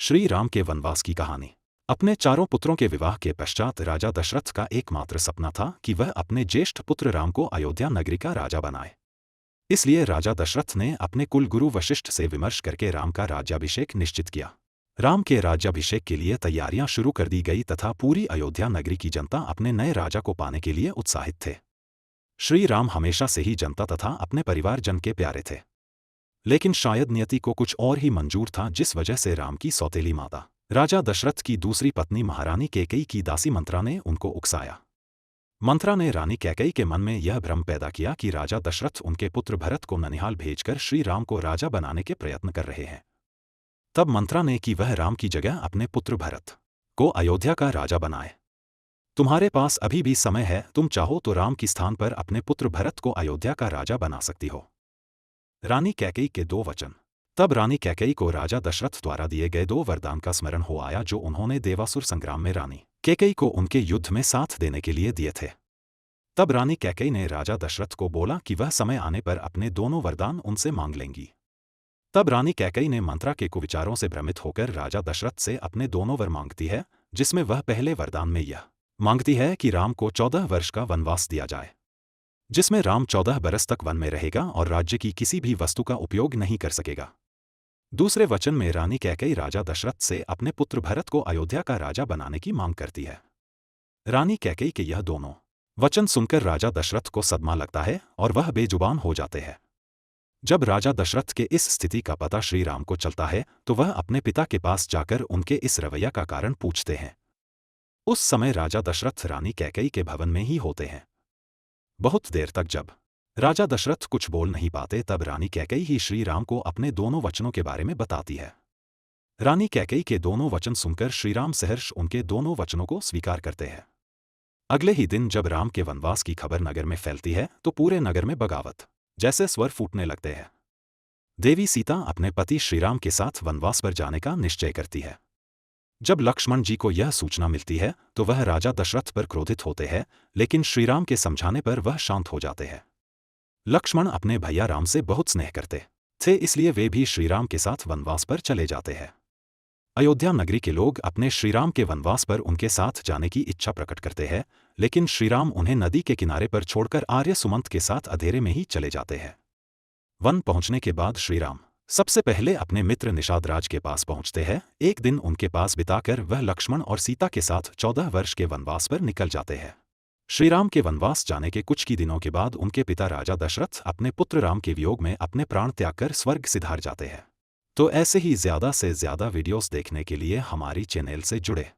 श्री राम के वनवास की कहानी। अपने चारों पुत्रों के विवाह के पश्चात राजा दशरथ का एकमात्र सपना था कि वह अपने ज्येष्ठ पुत्र राम को अयोध्या नगरी का राजा बनाए। इसलिए राजा दशरथ ने अपने कुल गुरु वशिष्ठ से विमर्श करके राम का राज्याभिषेक निश्चित किया। राम के राज्याभिषेक के लिए तैयारियां शुरू कर दी गई तथा पूरी अयोध्या नगरी की जनता अपने नए राजा को पाने के लिए उत्साहित थे। श्री राम हमेशा से ही जनता तथा अपने परिवारजन के प्यारे थे, लेकिन शायद नियति को कुछ और ही मंजूर था, जिस वजह से राम की सौतेली माता राजा दशरथ की दूसरी पत्नी महारानी कैकेयी की दासी मंत्रा ने उनको उकसाया। मंत्रा ने रानी कैकेयी के मन में यह भ्रम पैदा किया कि राजा दशरथ उनके पुत्र भरत को ननिहाल भेजकर श्री राम को राजा बनाने के प्रयत्न कर रहे हैं। तब मंत्रा ने कि वह राम की जगह अपने पुत्र भरत को अयोध्या का राजा बनाए। तुम्हारे पास अभी भी समय है, तुम चाहो तो राम के स्थान पर अपने पुत्र भरत को अयोध्या का राजा बना सकती हो। रानी कैकेयी के 2 वचन। तब रानी कैकेयी को राजा दशरथ द्वारा दिए गए 2 वरदान का स्मरण हो आया जो उन्होंने देवासुर संग्राम में रानी कैकेयी को उनके युद्ध में साथ देने के लिए दिए थे। तब रानी कैकेयी ने राजा दशरथ को बोला कि वह समय आने पर अपने दोनों वरदान उनसे मांग लेंगी। तब रानी कैकेयी ने मंत्रा के कुविचारों से भ्रमित होकर राजा दशरथ से अपने दोनों वर मांगती है, जिसमें वह पहले वरदान में यह मांगती है कि राम को 14 वर्ष का वनवास दिया जाए, जिसमें राम 14 बरस तक वन में रहेगा और राज्य की किसी भी वस्तु का उपयोग नहीं कर सकेगा। दूसरे वचन में रानी कैकेयी राजा दशरथ से अपने पुत्र भरत को अयोध्या का राजा बनाने की मांग करती है। रानी कैकेयी के यह दोनों वचन सुनकर राजा दशरथ को सदमा लगता है और वह बेजुबान हो जाते हैं। जब राजा दशरथ के इस स्थिति का पता श्री राम को चलता है तो वह अपने पिता के पास जाकर उनके इस रवैया का कारण पूछते हैं। उस समय राजा दशरथ रानी कैकेयी के भवन में ही होते हैं। बहुत देर तक जब राजा दशरथ कुछ बोल नहीं पाते तब रानी कैकेयी ही श्री राम को अपने दोनों वचनों के बारे में बताती है। रानी कैकेयी के दोनों वचन सुनकर श्रीराम सहर्ष उनके दोनों वचनों को स्वीकार करते हैं। अगले ही दिन जब राम के वनवास की खबर नगर में फैलती है तो पूरे नगर में बगावत जैसे स्वर फूटने लगते हैं। देवी सीता अपने पति श्रीराम के साथ वनवास पर जाने का निश्चय करती है। जब लक्ष्मण जी को यह सूचना मिलती है तो वह राजा दशरथ पर क्रोधित होते हैं, लेकिन श्रीराम के समझाने पर वह शांत हो जाते हैं। लक्ष्मण अपने भैया राम से बहुत स्नेह करते थे, इसलिए वे भी श्रीराम के साथ वनवास पर चले जाते हैं। अयोध्या नगरी के लोग अपने श्रीराम के वनवास पर उनके साथ जाने की इच्छा प्रकट करते हैं, लेकिन श्रीराम उन्हें नदी के किनारे पर छोड़कर आर्य सुमंत के साथ अंधेरे में ही चले जाते हैं। वन पहुंचने के बाद श्रीराम सबसे पहले अपने मित्र निषाद राज के पास पहुंचते हैं। एक दिन उनके पास बिताकर वह लक्ष्मण और सीता के साथ 14 वर्ष के वनवास पर निकल जाते हैं। श्रीराम के वनवास जाने के कुछ ही दिनों के बाद उनके पिता राजा दशरथ अपने पुत्र राम के वियोग में अपने प्राण त्याग कर स्वर्ग सिधार जाते हैं। तो ऐसे ही ज़्यादा से ज़्यादा वीडियोस देखने के लिए हमारी चैनल से जुड़े